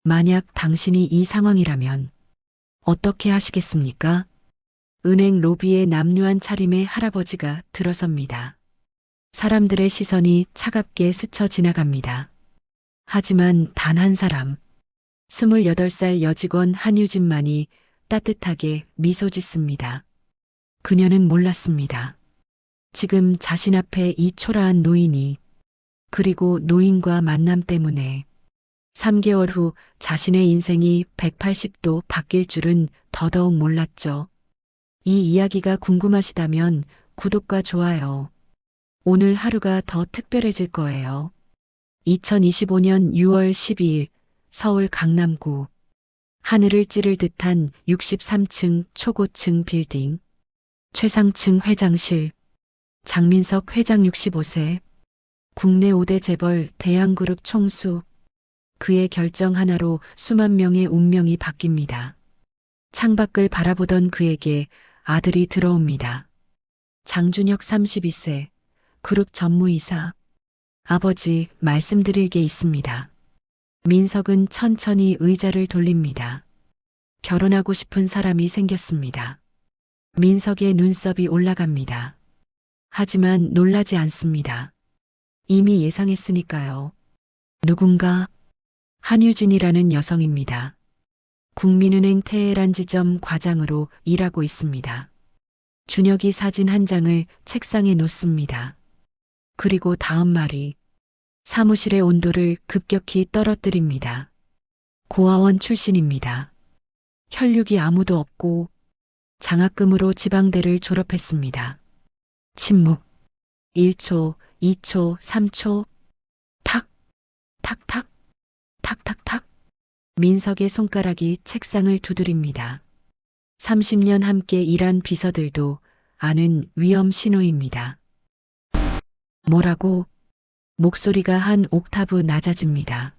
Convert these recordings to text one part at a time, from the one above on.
만약 당신이 이 상황이라면 어떻게 하시겠습니까? 은행 로비에 남루한 차림의 할아버지가 들어섭니다. 사람들의 시선이 차갑게 스쳐 지나갑니다. 하지만 단 한 사람, 28살 여직원 한유진만이 따뜻하게 미소 짓습니다. 그녀는 몰랐습니다. 지금 자신 앞에 이 초라한 노인이, 그리고 노인과 만남 때문에 3개월 후 자신의 인생이 180도 바뀔 줄은 더더욱 몰랐죠. 이 이야기가 궁금하시다면 구독과 좋아요. 오늘 하루가 더 특별해질 거예요. 2025년 6월 12일 서울 강남구 하늘을 찌를 듯한 63층 초고층 빌딩 최상층 회장실 장민석 회장 65세 국내 5대 재벌 대양그룹 총수 그의 결정 하나로 수만 명의 운명이 바뀝니다. 창밖을 바라보던 그에게 아들이 들어옵니다. 장준혁 32세 그룹 전무이사 아버지 말씀드릴 게 있습니다. 민석은 천천히 의자를 돌립니다. 결혼하고 싶은 사람이 생겼습니다. 민석의 눈썹이 올라갑니다. 하지만 놀라지 않습니다. 이미 예상했으니까요. 누군가 한유진이라는 여성입니다. 국민은행 테헤란 지점 과장으로 일하고 있습니다. 준혁이 사진 한 장을 책상에 놓습니다. 그리고 다음 말이 사무실의 온도를 급격히 떨어뜨립니다. 고아원 출신입니다. 혈육이 아무도 없고 장학금으로 지방대를 졸업했습니다. 침묵. 1초, 2초, 3초. 탁, 탁탁, 탁탁탁. 민석의 손가락이 책상을 두드립니다. 30년 함께 일한 비서들도 아는 위험 신호입니다. 뭐라고? 목소리가 한 옥타브 낮아집니다.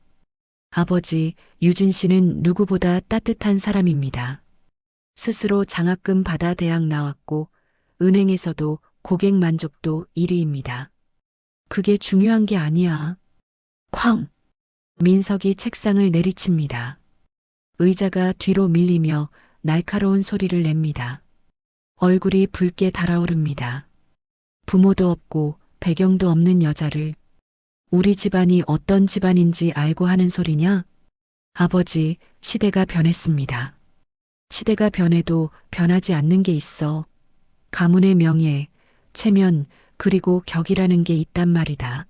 아버지, 유진 씨는 누구보다 따뜻한 사람입니다. 스스로 장학금 받아 대학 나왔고 은행에서도 고객 만족도 1위입니다. 그게 중요한 게 아니야. 쾅! 민석이 책상을 내리칩니다. 의자가 뒤로 밀리며 날카로운 소리를 냅니다. 얼굴이 붉게 달아오릅니다. 부모도 없고 배경도 없는 여자를 우리 집안이 어떤 집안인지 알고 하는 소리냐? 아버지, 시대가 변했습니다. 시대가 변해도 변하지 않는 게 있어. 가문의 명예, 체면, 그리고 격이라는 게 있단 말이다.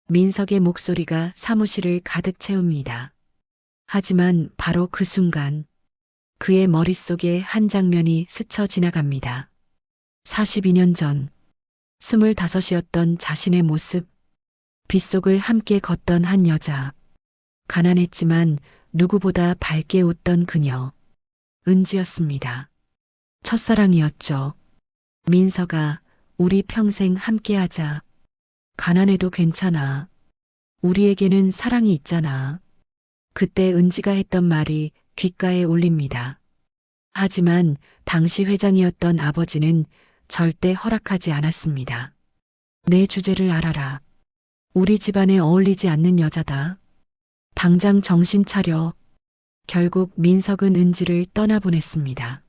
민석의 목소리가 사무실을 가득 채웁니다. 하지만 바로 그 순간 그의 머릿속에 한 장면이 스쳐 지나갑니다. 42년 전 25이었던 자신의 모습, 빗속을 함께 걷던 한 여자, 가난했지만 누구보다 밝게 웃던 그녀, 은지였습니다. 첫사랑이었죠. 민석아, 우리 평생 함께하자. 가난해도 괜찮아. 우리에게는 사랑이 있잖아. 그때 은지가 했던 말이 귓가에 울립니다. 하지만 당시 회장이었던 아버지는 절대 허락하지 않았습니다. 내 주제를 알아라. 우리 집안에 어울리지 않는 여자다. 당장 정신 차려. 결국 민석은 은지를 떠나보냈습니다.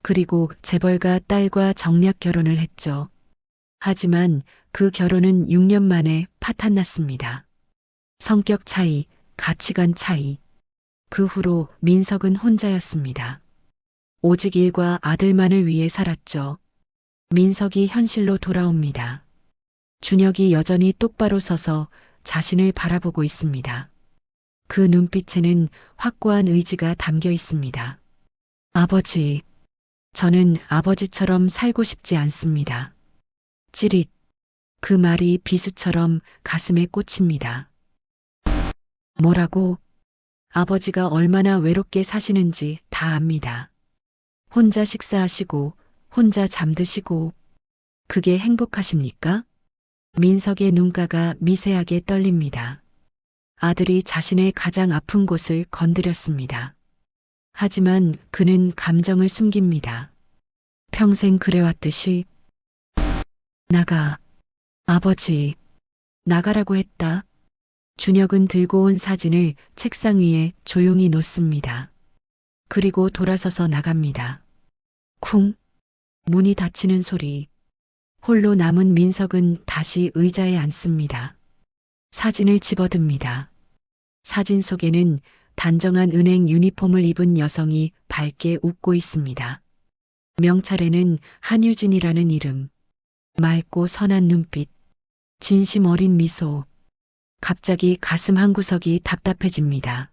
그리고 재벌가 딸과 정략 결혼을 했죠. 하지만 그 결혼은 6년 만에 파탄났습니다. 성격 차이, 가치관 차이. 그 후로 민석은 혼자였습니다. 오직 일과 아들만을 위해 살았죠. 민석이 현실로 돌아옵니다. 준혁이 여전히 똑바로 서서 자신을 바라보고 있습니다. 그 눈빛에는 확고한 의지가 담겨 있습니다. 아버지, 저는 아버지처럼 살고 싶지 않습니다. 찌릿. 그 말이 비수처럼 가슴에 꽂힙니다. 뭐라고? 아버지가 얼마나 외롭게 사시는지 다 압니다. 혼자 식사하시고, 혼자 잠드시고, 그게 행복하십니까? 민석의 눈가가 미세하게 떨립니다. 아들이 자신의 가장 아픈 곳을 건드렸습니다. 하지만 그는 감정을 숨깁니다. 평생 그래왔듯이. 나가. 아버지, 나가라고 했다. 준혁은 들고 온 사진을 책상 위에 조용히 놓습니다. 그리고 돌아서서 나갑니다. 쿵! 문이 닫히는 소리. 홀로 남은 민석은 다시 의자에 앉습니다. 사진을 집어듭니다. 사진 속에는 단정한 은행 유니폼을 입은 여성이 밝게 웃고 있습니다. 명찰에는 한유진이라는 이름, 맑고 선한 눈빛, 진심 어린 미소. 갑자기 가슴 한구석이 답답해집니다.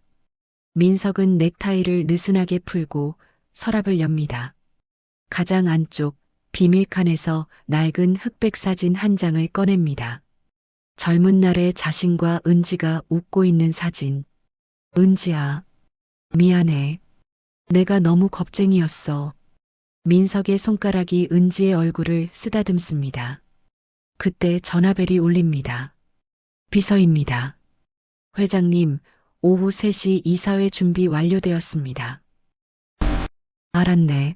민석은 넥타이를 느슨하게 풀고 서랍을 엽니다. 가장 안쪽 비밀칸에서 낡은 흑백 사진 한 장을 꺼냅니다. 젊은 날의 자신과 은지가 웃고 있는 사진. 은지야, 미안해. 내가 너무 겁쟁이였어. 민석의 손가락이 은지의 얼굴을 쓰다듬습니다. 그때 전화벨이 울립니다. 비서입니다. 회장님, 오후 3시 이사회 준비 완료되었습니다. 알았네.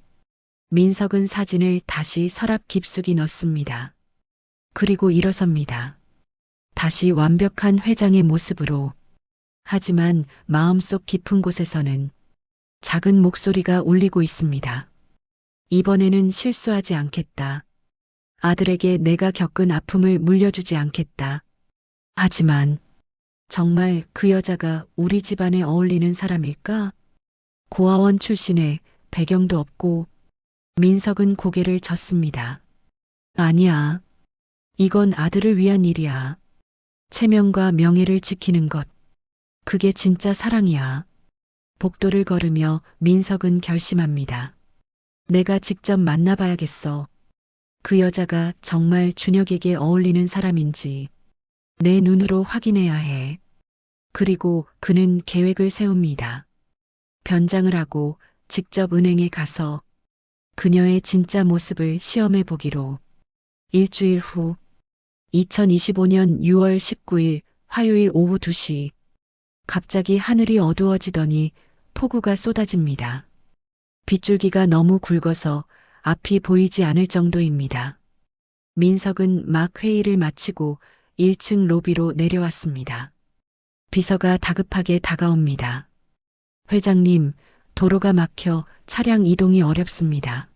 민석은 사진을 다시 서랍 깊숙이 넣습니다. 그리고 일어섭니다. 다시 완벽한 회장의 모습으로. 하지만 마음속 깊은 곳에서는 작은 목소리가 울리고 있습니다. 이번에는 실수하지 않겠다. 아들에게 내가 겪은 아픔을 물려주지 않겠다. 하지만 정말 그 여자가 우리 집안에 어울리는 사람일까? 고아원 출신에 배경도 없고. 민석은 고개를 젓습니다. 아니야. 이건 아들을 위한 일이야. 체면과 명예를 지키는 것. 그게 진짜 사랑이야. 복도를 걸으며 민석은 결심합니다. 내가 직접 만나봐야겠어. 그 여자가 정말 준혁에게 어울리는 사람인지 내 눈으로 확인해야 해. 그리고 그는 계획을 세웁니다. 변장을 하고 직접 은행에 가서 그녀의 진짜 모습을 시험해 보기로. 일주일 후 2025년 6월 19일 화요일 오후 2시. 갑자기 하늘이 어두워지더니 폭우가 쏟아집니다. 빗줄기가 너무 굵어서 앞이 보이지 않을 정도입니다. 민석은 막 회의를 마치고 1층 로비로 내려왔습니다. 비서가 다급하게 다가옵니다. 회장님, 도로가 막혀 차량 이동이 어렵습니다.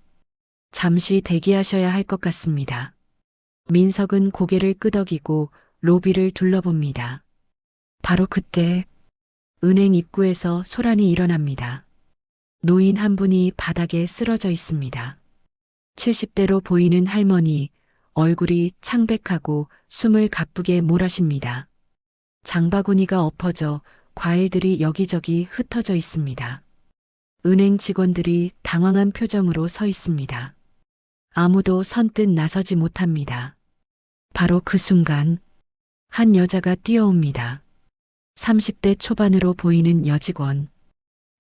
잠시 대기하셔야 할 것 같습니다. 민석은 고개를 끄덕이고 로비를 둘러봅니다. 바로 그때 은행 입구에서 소란이 일어납니다. 노인 한 분이 바닥에 쓰러져 있습니다. 70대로 보이는 할머니, 얼굴이 창백하고 숨을 가쁘게 몰아쉽니다. 장바구니가 엎어져 과일들이 여기저기 흩어져 있습니다. 은행 직원들이 당황한 표정으로 서 있습니다. 아무도 선뜻 나서지 못합니다. 바로 그 순간 한 여자가 뛰어옵니다. 30대 초반으로 보이는 여직원.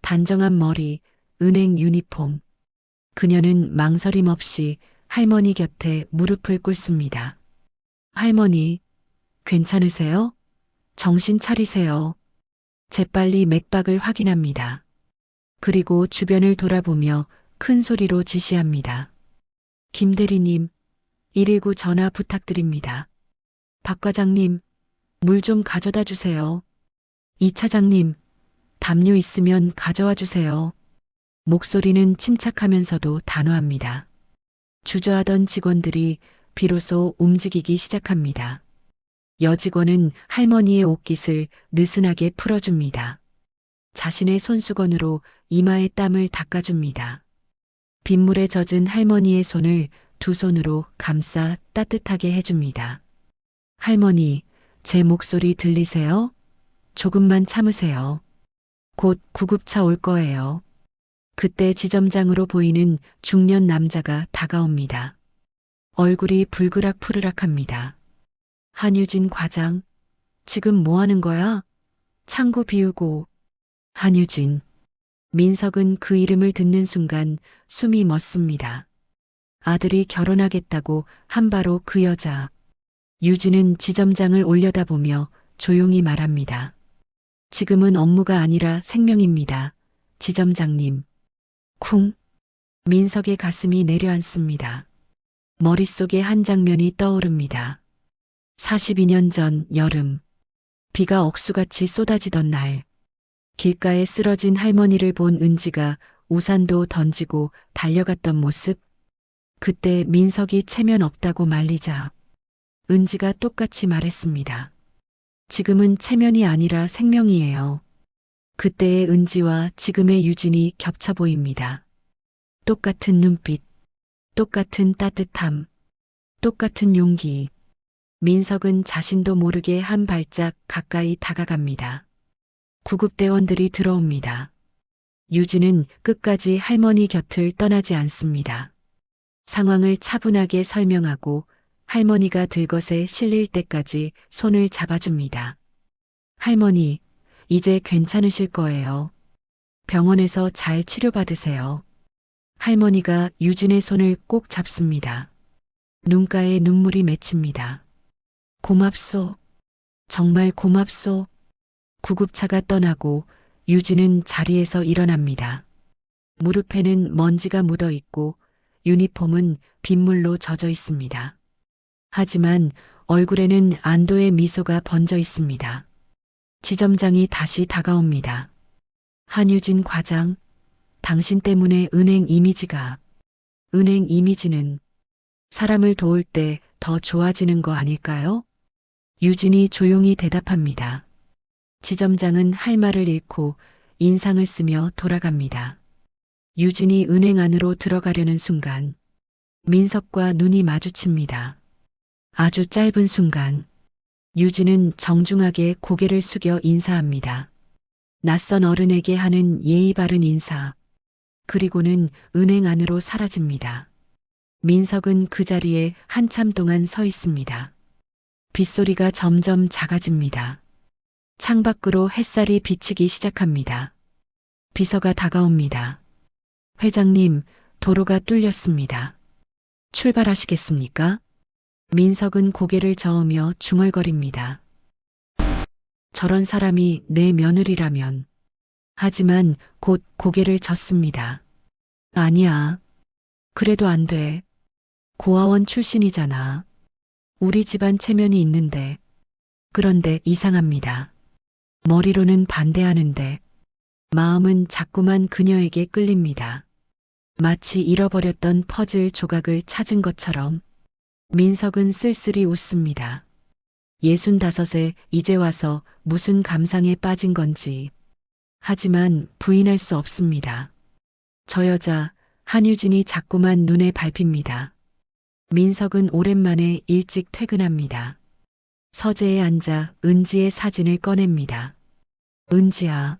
단정한 머리, 은행 유니폼. 그녀는 망설임 없이 할머니 곁에 무릎을 꿇습니다. 할머니, 괜찮으세요? 정신 차리세요. 재빨리 맥박을 확인합니다. 그리고 주변을 돌아보며 큰 소리로 지시합니다. 김 대리님, 119 전화 부탁드립니다. 박 과장님, 물 좀 가져다 주세요. 이 차장님, 담요 있으면 가져와 주세요. 목소리는 침착하면서도 단호합니다. 주저하던 직원들이 비로소 움직이기 시작합니다. 여직원은 할머니의 옷깃을 느슨하게 풀어줍니다. 자신의 손수건으로 이마의 땀을 닦아줍니다. 빗물에 젖은 할머니의 손을 두 손으로 감싸 따뜻하게 해줍니다. 할머니, 제 목소리 들리세요? 조금만 참으세요. 곧 구급차 올 거예요. 그때 지점장으로 보이는 중년 남자가 다가옵니다. 얼굴이 불그락푸르락합니다. 한유진 과장, 지금 뭐 하는 거야? 창구 비우고. 한유진. 민석은 그 이름을 듣는 순간 숨이 멎습니다. 아들이 결혼하겠다고 한 바로 그 여자. 유진은 지점장을 올려다보며 조용히 말합니다. 지금은 업무가 아니라 생명입니다. 지점장님. 쿵. 민석의 가슴이 내려앉습니다. 머릿속에 한 장면이 떠오릅니다. 42년 전 여름. 비가 억수같이 쏟아지던 날, 길가에 쓰러진 할머니를 본 은지가 우산도 던지고 달려갔던 모습. 그때 민석이 체면 없다고 말리자 은지가 똑같이 말했습니다. 지금은 체면이 아니라 생명이에요. 그때의 은지와 지금의 유진이 겹쳐 보입니다. 똑같은 눈빛, 똑같은 따뜻함, 똑같은 용기. 민석은 자신도 모르게 한 발짝 가까이 다가갑니다. 구급대원들이 들어옵니다. 유진은 끝까지 할머니 곁을 떠나지 않습니다. 상황을 차분하게 설명하고 할머니가 들것에 실릴 때까지 손을 잡아줍니다. 할머니, 이제 괜찮으실 거예요. 병원에서 잘 치료받으세요. 할머니가 유진의 손을 꼭 잡습니다. 눈가에 눈물이 맺힙니다. 고맙소. 정말 고맙소. 구급차가 떠나고 유진은 자리에서 일어납니다. 무릎에는 먼지가 묻어 있고 유니폼은 빗물로 젖어 있습니다. 하지만 얼굴에는 안도의 미소가 번져 있습니다. 지점장이 다시 다가옵니다. 한유진 과장, 당신 때문에 은행 이미지가, 은행 이미지는 사람을 도울 때 더 좋아지는 거 아닐까요? 유진이 조용히 대답합니다. 지점장은 할 말을 잃고 인상을 쓰며 돌아갑니다. 유진이 은행 안으로 들어가려는 순간 민석과 눈이 마주칩니다. 아주 짧은 순간 유진은 정중하게 고개를 숙여 인사합니다. 낯선 어른에게 하는 예의 바른 인사. 그리고는 은행 안으로 사라집니다. 민석은 그 자리에 한참 동안 서 있습니다. 빗소리가 점점 작아집니다. 창밖으로 햇살이 비치기 시작합니다. 비서가 다가옵니다. 회장님, 도로가 뚫렸습니다. 출발하시겠습니까? 민석은 고개를 저으며 중얼거립니다. 저런 사람이 내 며느리라면. 하지만 곧 고개를 젓습니다. 아니야. 그래도 안 돼. 고아원 출신이잖아. 우리 집안 체면이 있는데. 그런데 이상합니다. 머리로는 반대하는데 마음은 자꾸만 그녀에게 끌립니다. 마치 잃어버렸던 퍼즐 조각을 찾은 것처럼 민석은 쓸쓸히 웃습니다. 65에 이제 와서 무슨 감상에 빠진 건지. 하지만 부인할 수 없습니다. 저 여자 한유진이 자꾸만 눈에 밟힙니다. 민석은 오랜만에 일찍 퇴근합니다. 서재에 앉아 은지의 사진을 꺼냅니다. 은지야,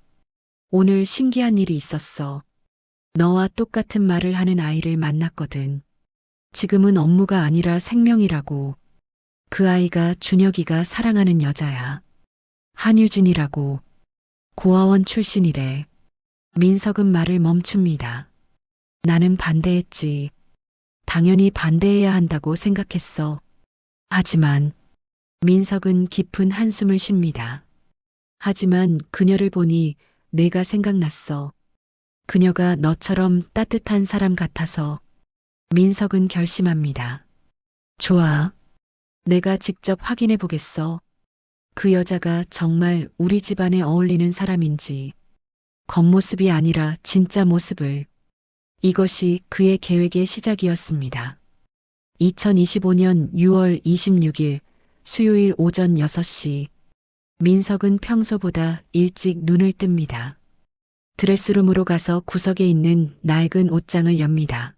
오늘 신기한 일이 있었어. 너와 똑같은 말을 하는 아이를 만났거든. 지금은 업무가 아니라 생명이라고. 그 아이가 준혁이가 사랑하는 여자야. 한유진이라고. 고아원 출신이래. 민석은 말을 멈춥니다. 나는 반대했지. 당연히 반대해야 한다고 생각했어. 하지만 민석은 깊은 한숨을 쉽니다. 하지만 그녀를 보니 내가 생각났어. 그녀가 너처럼 따뜻한 사람 같아서. 민석은 결심합니다. 좋아. 내가 직접 확인해 보겠어. 그 여자가 정말 우리 집안에 어울리는 사람인지. 겉모습이 아니라 진짜 모습을. 이것이 그의 계획의 시작이었습니다. 2025년 6월 26일 수요일 오전 6시. 민석은 평소보다 일찍 눈을 뜹니다. 드레스룸으로 가서 구석에 있는 낡은 옷장을 엽니다.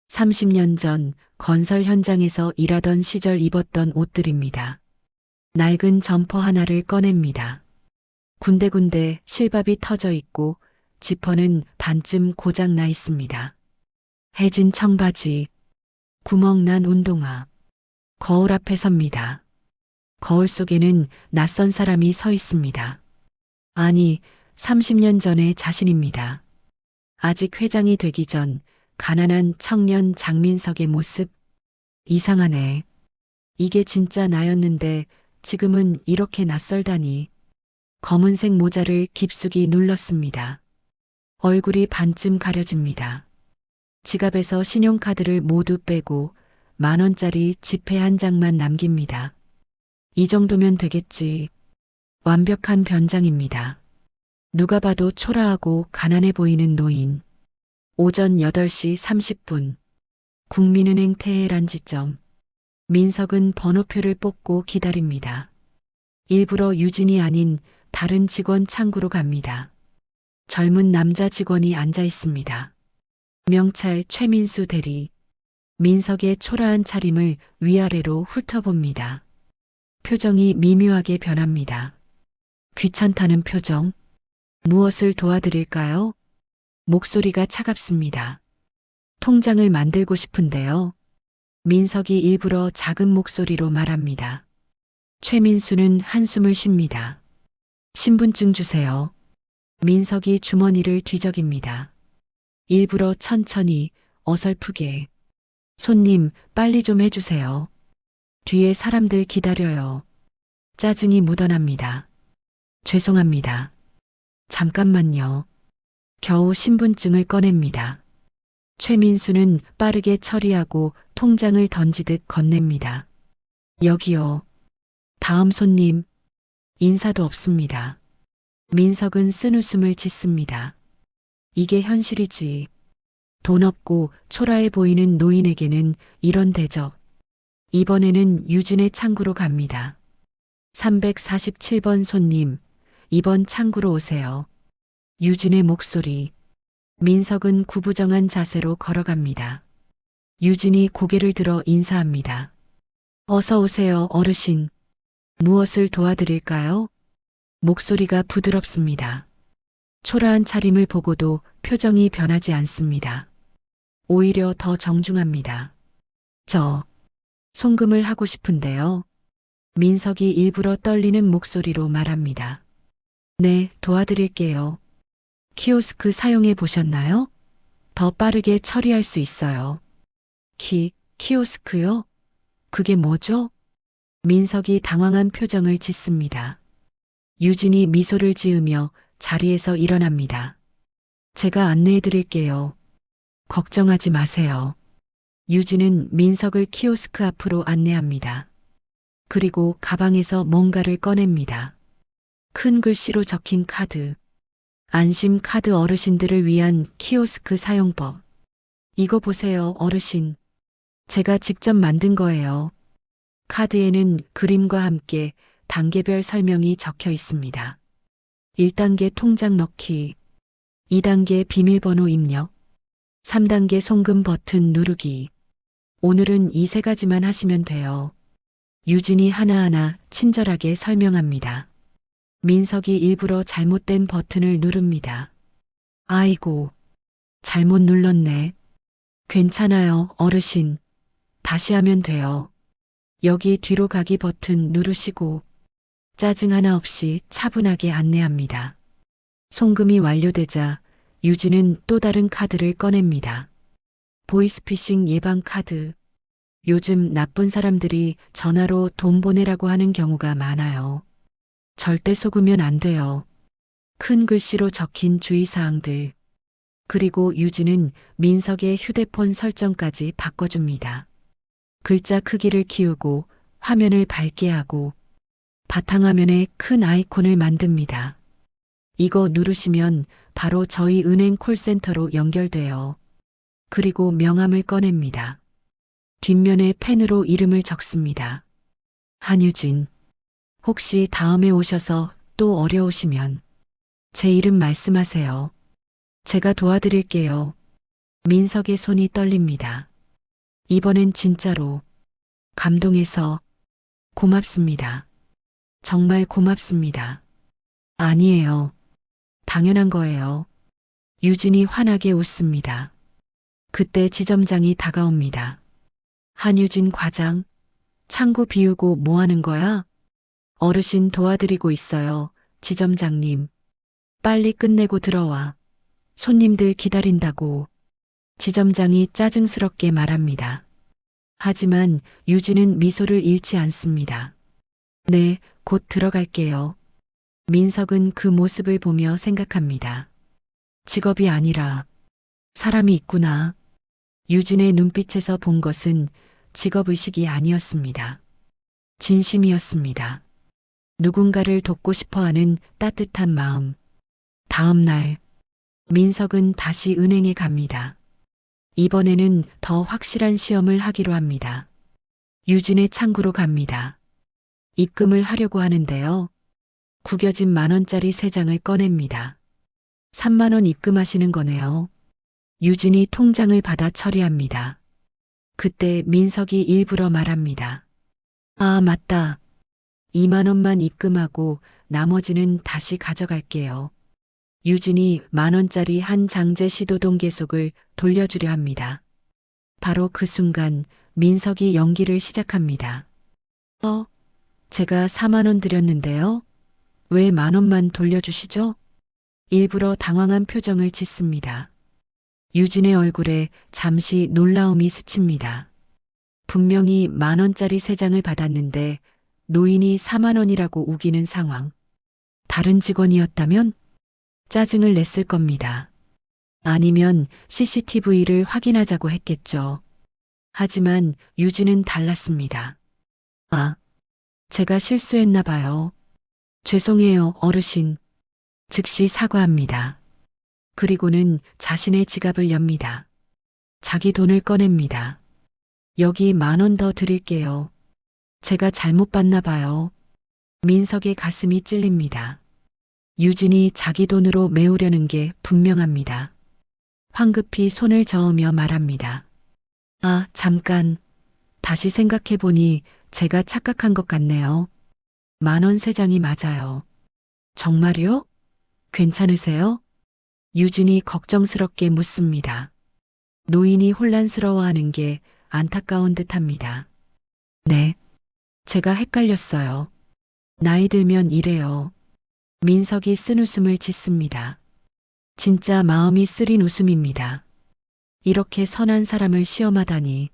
30년 전 건설 현장에서 일하던 시절 입었던 옷들입니다. 낡은 점퍼 하나를 꺼냅니다. 군데군데 실밥이 터져 있고 지퍼는 반쯤 고장 나 있습니다. 해진 청바지, 구멍난 운동화, 거울 앞에 섭니다. 거울 속에는 낯선 사람이 서 있습니다. 아니, 30년 전의 자신입니다. 아직 회장이 되기 전 가난한 청년 장민석의 모습. 이상하네. 이게 진짜 나였는데 지금은 이렇게 낯설다니. 검은색 모자를 깊숙이 눌렀습니다. 얼굴이 반쯤 가려집니다. 지갑에서 신용카드를 모두 빼고 10,000원짜리 지폐 한 장만 남깁니다. 이 정도면 되겠지. 완벽한 변장입니다. 누가 봐도 초라하고 가난해 보이는 노인. 오전 8시 30분. 국민은행 테헤란 지점. 민석은 번호표를 뽑고 기다립니다. 일부러 유진이 아닌 다른 직원 창구로 갑니다. 젊은 남자 직원이 앉아 있습니다. 명찰 최민수 대리. 민석의 초라한 차림을 위아래로 훑어봅니다. 표정이 미묘하게 변합니다. 귀찮다는 표정. 무엇을 도와드릴까요? 목소리가 차갑습니다. 통장을 만들고 싶은데요. 민석이 일부러 작은 목소리로 말합니다. 최민수는 한숨을 쉽니다. 신분증 주세요. 민석이 주머니를 뒤적입니다. 일부러 천천히 어설프게. 손님, 빨리 좀 해주세요. 뒤에 사람들 기다려요. 짜증이 묻어납니다. 죄송합니다. 잠깐만요. 겨우 신분증을 꺼냅니다. 최민수는 빠르게 처리하고 통장을 던지듯 건넵니다. 여기요. 다음 손님. 인사도 없습니다. 민석은 쓴웃음을 짓습니다. 이게 현실이지. 돈 없고 초라해 보이는 노인에게는 이런 대접. 이번에는 유진의 창구로 갑니다. 347번 손님, 이번 창구로 오세요. 유진의 목소리. 민석은 구부정한 자세로 걸어갑니다. 유진이 고개를 들어 인사합니다. 어서 오세요, 어르신. 무엇을 도와드릴까요? 목소리가 부드럽습니다. 초라한 차림을 보고도 표정이 변하지 않습니다. 오히려 더 정중합니다. 저 송금을 하고 싶은데요. 민석이 일부러 떨리는 목소리로 말합니다. 네, 도와드릴게요. 키오스크 사용해 보셨나요? 더 빠르게 처리할 수 있어요. 키오스크요? 그게 뭐죠? 민석이 당황한 표정을 짓습니다. 유진이 미소를 지으며 자리에서 일어납니다. 제가 안내해 드릴게요. 걱정하지 마세요. 유진은 민석을 키오스크 앞으로 안내합니다. 그리고 가방에서 뭔가를 꺼냅니다. 큰 글씨로 적힌 카드. 안심 카드 어르신들을 위한 키오스크 사용법. 이거 보세요, 어르신. 제가 직접 만든 거예요. 카드에는 그림과 함께 단계별 설명이 적혀 있습니다. 1단계 통장 넣기, 2단계 비밀번호 입력, 3단계 송금 버튼 누르기. 오늘은 이 세 가지만 하시면 돼요. 유진이 하나하나 친절하게 설명합니다. 민석이 일부러 잘못된 버튼을 누릅니다. 아이고, 잘못 눌렀네. 괜찮아요, 어르신. 다시 하면 돼요. 여기 뒤로 가기 버튼 누르시고. 짜증 하나 없이 차분하게 안내합니다. 송금이 완료되자 유진은 또 다른 카드를 꺼냅니다. 보이스피싱 예방 카드. 요즘 나쁜 사람들이 전화로 돈 보내라고 하는 경우가 많아요. 절대 속으면 안 돼요. 큰 글씨로 적힌 주의사항들. 그리고 유진은 민석의 휴대폰 설정까지 바꿔줍니다. 글자 크기를 키우고 화면을 밝게 하고 바탕화면에 큰 아이콘을 만듭니다. 이거 누르시면 바로 저희 은행 콜센터로 연결돼요. 그리고 명함을 꺼냅니다. 뒷면에 펜으로 이름을 적습니다. 한유진. 혹시 다음에 오셔서 또 어려우시면 제 이름 말씀하세요. 제가 도와드릴게요. 민석의 손이 떨립니다. 이번엔 진짜로 감동해서 고맙습니다. 정말 고맙습니다. 아니에요. 당연한 거예요. 유진이 환하게 웃습니다. 그때 지점장이 다가옵니다. 한유진 과장, 창구 비우고 뭐 하는 거야? 어르신 도와드리고 있어요. 지점장님. 빨리 끝내고 들어와. 손님들 기다린다고. 지점장이 짜증스럽게 말합니다. 하지만 유진은 미소를 잃지 않습니다. 네, 곧 들어갈게요. 민석은 그 모습을 보며 생각합니다. 직업이 아니라 사람이 있구나. 유진의 눈빛에서 본 것은 직업의식이 아니었습니다. 진심이었습니다. 누군가를 돕고 싶어 하는 따뜻한 마음. 다음 날, 민석은 다시 은행에 갑니다. 이번에는 더 확실한 시험을 하기로 합니다. 유진의 창구로 갑니다. 입금을 하려고 하는데요. 구겨진 10,000원짜리 3장을 꺼냅니다. 30,000원 입금하시는 거네요. 유진이 통장을 받아 처리합니다. 그때 민석이 일부러 말합니다. 아, 맞다. 20,000원만 입금하고 나머지는 다시 가져갈게요. 유진이 10,000원짜리 한 장제 시도동 계속을 돌려주려 합니다. 바로 그 순간 민석이 연기를 시작합니다. 제가 40,000원 드렸는데요. 왜 10,000원만 돌려주시죠? 일부러 당황한 표정을 짓습니다. 유진의 얼굴에 잠시 놀라움이 스칩니다. 분명히 10,000원짜리 3장을 받았는데 노인이 40,000원이라고 우기는 상황. 다른 직원이었다면 짜증을 냈을 겁니다. 아니면 CCTV를 확인하자고 했겠죠. 하지만 유진은 달랐습니다. 아, 제가 실수했나 봐요. 죄송해요, 어르신. 즉시 사과합니다. 그리고는 자신의 지갑을 엽니다. 자기 돈을 꺼냅니다. 여기 10,000원 더 드릴게요. 제가 잘못 봤나 봐요. 민석의 가슴이 찔립니다. 유진이 자기 돈으로 메우려는 게 분명합니다. 황급히 손을 저으며 말합니다. 아, 잠깐. 다시 생각해보니 제가 착각한 것 같네요. 10,000원 3장이 맞아요. 정말요? 괜찮으세요? 유진이 걱정스럽게 묻습니다. 노인이 혼란스러워하는 게 안타까운 듯합니다. 네, 제가 헷갈렸어요. 나이 들면 이래요. 민석이 쓴 웃음을 짓습니다. 진짜 마음이 쓰린 웃음입니다. 이렇게 선한 사람을 시험하다니.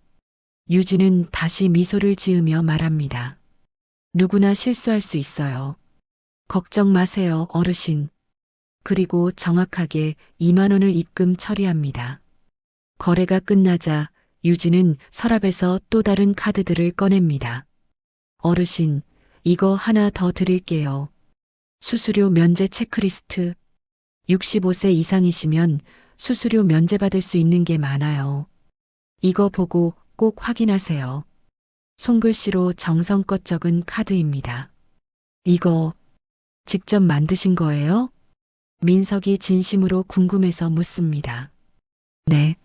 유진은 다시 미소를 지으며 말합니다. 누구나 실수할 수 있어요. 걱정 마세요, 어르신. 그리고 정확하게 20,000원을 입금 처리합니다. 거래가 끝나자 유진은 서랍에서 또 다른 카드들을 꺼냅니다. 어르신, 이거 하나 더 드릴게요. 수수료 면제 체크리스트. 65세 이상이시면 수수료 면제받을 수 있는 게 많아요. 이거 보고 꼭 확인하세요. 손글씨로 정성껏 적은 카드입니다. 이거 직접 만드신 거예요? 민석이 진심으로 궁금해서 묻습니다. 네.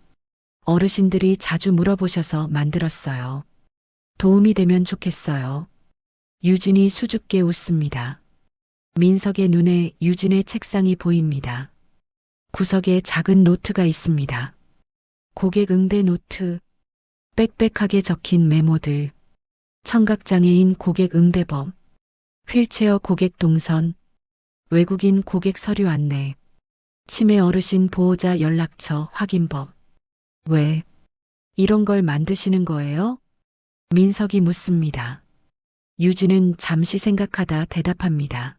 어르신들이 자주 물어보셔서 만들었어요. 도움이 되면 좋겠어요. 유진이 수줍게 웃습니다. 민석의 눈에 유진의 책상이 보입니다. 구석에 작은 노트가 있습니다. 고객 응대 노트, 빽빽하게 적힌 메모들, 청각장애인 고객 응대법, 휠체어 고객 동선, 외국인 고객 서류 안내, 치매 어르신 보호자 연락처 확인법. 왜 이런 걸 만드시는 거예요? 민석이 묻습니다. 유진은 잠시 생각하다 대답합니다.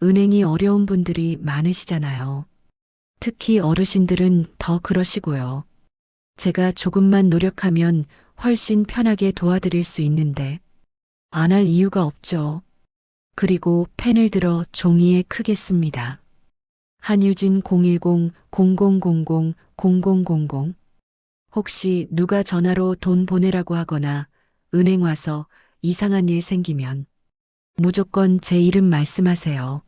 은행이 어려운 분들이 많으시잖아요. 특히 어르신들은 더 그러시고요. 제가 조금만 노력하면 훨씬 편하게 도와드릴 수 있는데 안 할 이유가 없죠. 그리고 펜을 들어 종이에 크게 씁니다. 한유진 010-0000-0000. 혹시 누가 전화로 돈 보내라고 하거나 은행 와서 이상한 일 생기면 무조건 제 이름 말씀하세요.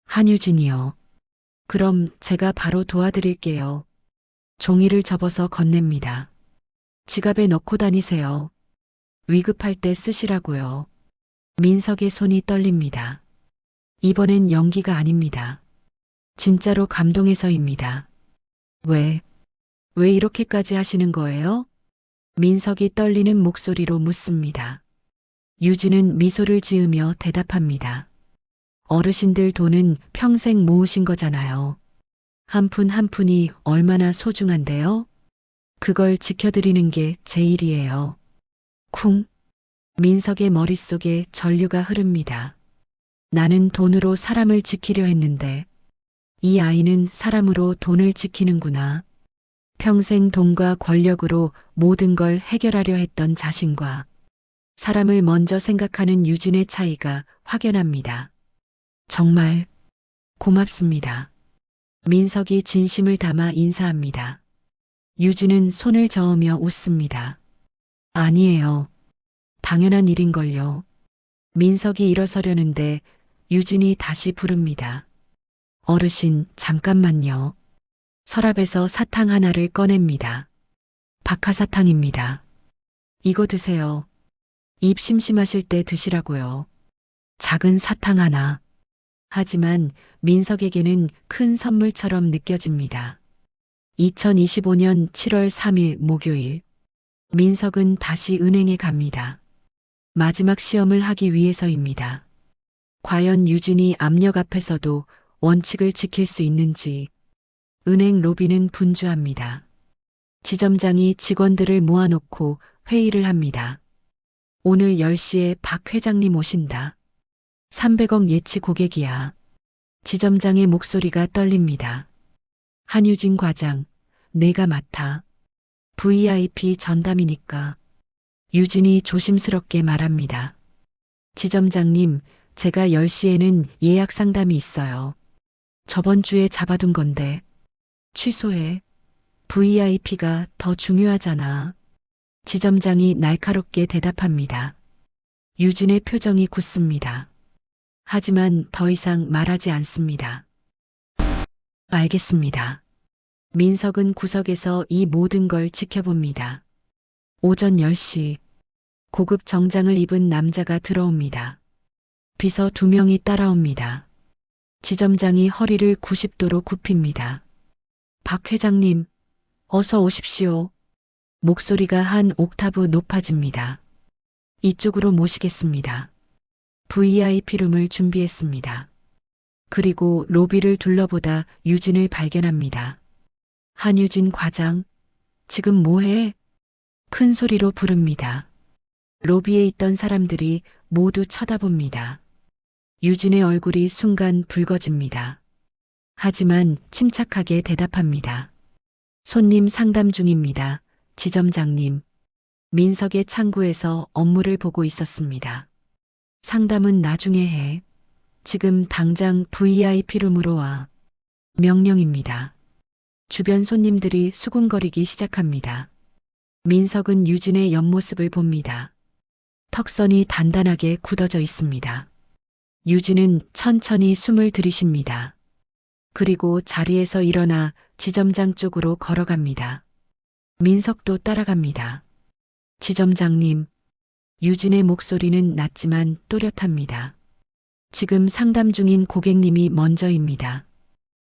한유진이요. 그럼 제가 바로 도와드릴게요. 종이를 접어서 건넵니다. 지갑에 넣고 다니세요. 위급할 때 쓰시라고요. 민석의 손이 떨립니다. 이번엔 연기가 아닙니다. 진짜로 감동해서입니다. 왜 이렇게까지 하시는 거예요? 민석이 떨리는 목소리로 묻습니다. 유진은 미소를 지으며 대답합니다. 어르신들 돈은 평생 모으신 거잖아요. 한 푼 한 푼이 얼마나 소중한데요? 그걸 지켜드리는 게 제 일이에요. 쿵. 민석의 머릿속에 전류가 흐릅니다. 나는 돈으로 사람을 지키려 했는데 이 아이는 사람으로 돈을 지키는구나. 평생 돈과 권력으로 모든 걸 해결하려 했던 자신과 사람을 먼저 생각하는 유진의 차이가 확연합니다. 정말 고맙습니다. 민석이 진심을 담아 인사합니다. 유진은 손을 저으며 웃습니다. 아니에요. 당연한 일인걸요. 민석이 일어서려는데 유진이 다시 부릅니다. 어르신, 잠깐만요. 서랍에서 사탕 하나를 꺼냅니다. 박하사탕입니다. 이거 드세요. 입 심심하실 때 드시라고요. 작은 사탕 하나. 하지만 민석에게는 큰 선물처럼 느껴집니다. 2025년 7월 3일 목요일. 민석은 다시 은행에 갑니다. 마지막 시험을 하기 위해서입니다. 과연 유진이 압력 앞에서도 원칙을 지킬 수 있는지. 은행 로비는 분주합니다. 지점장이 직원들을 모아놓고 회의를 합니다. 오늘 10시에 박 회장님 오신다. 300억 예치 고객이야. 지점장의 목소리가 떨립니다. 한유진 과장, 내가 맡아. VIP 전담이니까. 유진이 조심스럽게 말합니다. 지점장님, 제가 10시에는 예약 상담이 있어요. 저번 주에 잡아둔 건데. 취소해. VIP가 더 중요하잖아. 지점장이 날카롭게 대답합니다. 유진의 표정이 굳습니다. 하지만 더 이상 말하지 않습니다. 알겠습니다. 민석은 구석에서 이 모든 걸 지켜봅니다. 오전 10시 고급 정장을 입은 남자가 들어옵니다. 비서 2명이 따라옵니다. 지점장이 허리를 90도로 굽힙니다. 박 회장님, 어서 오십시오. 목소리가 한 옥타브 높아집니다. 이쪽으로 모시겠습니다. VIP룸을 준비했습니다. 그리고 로비를 둘러보다 유진을 발견합니다. 한유진 과장, 지금 뭐해? 큰 소리로 부릅니다. 로비에 있던 사람들이 모두 쳐다봅니다. 유진의 얼굴이 순간 붉어집니다. 하지만 침착하게 대답합니다. 손님 상담 중입니다. 지점장님. 민석의 창구에서 업무를 보고 있었습니다. 상담은 나중에 해. 지금 당장 VIP룸으로 와. 명령입니다. 주변 손님들이 수군거리기 시작합니다. 민석은 유진의 옆모습을 봅니다. 턱선이 단단하게 굳어져 있습니다. 유진은 천천히 숨을 들이쉽니다. 그리고 자리에서 일어나 지점장 쪽으로 걸어갑니다. 민석도 따라갑니다. 지점장님. 유진의 목소리는 낮지만 또렷합니다. 지금 상담 중인 고객님이 먼저입니다.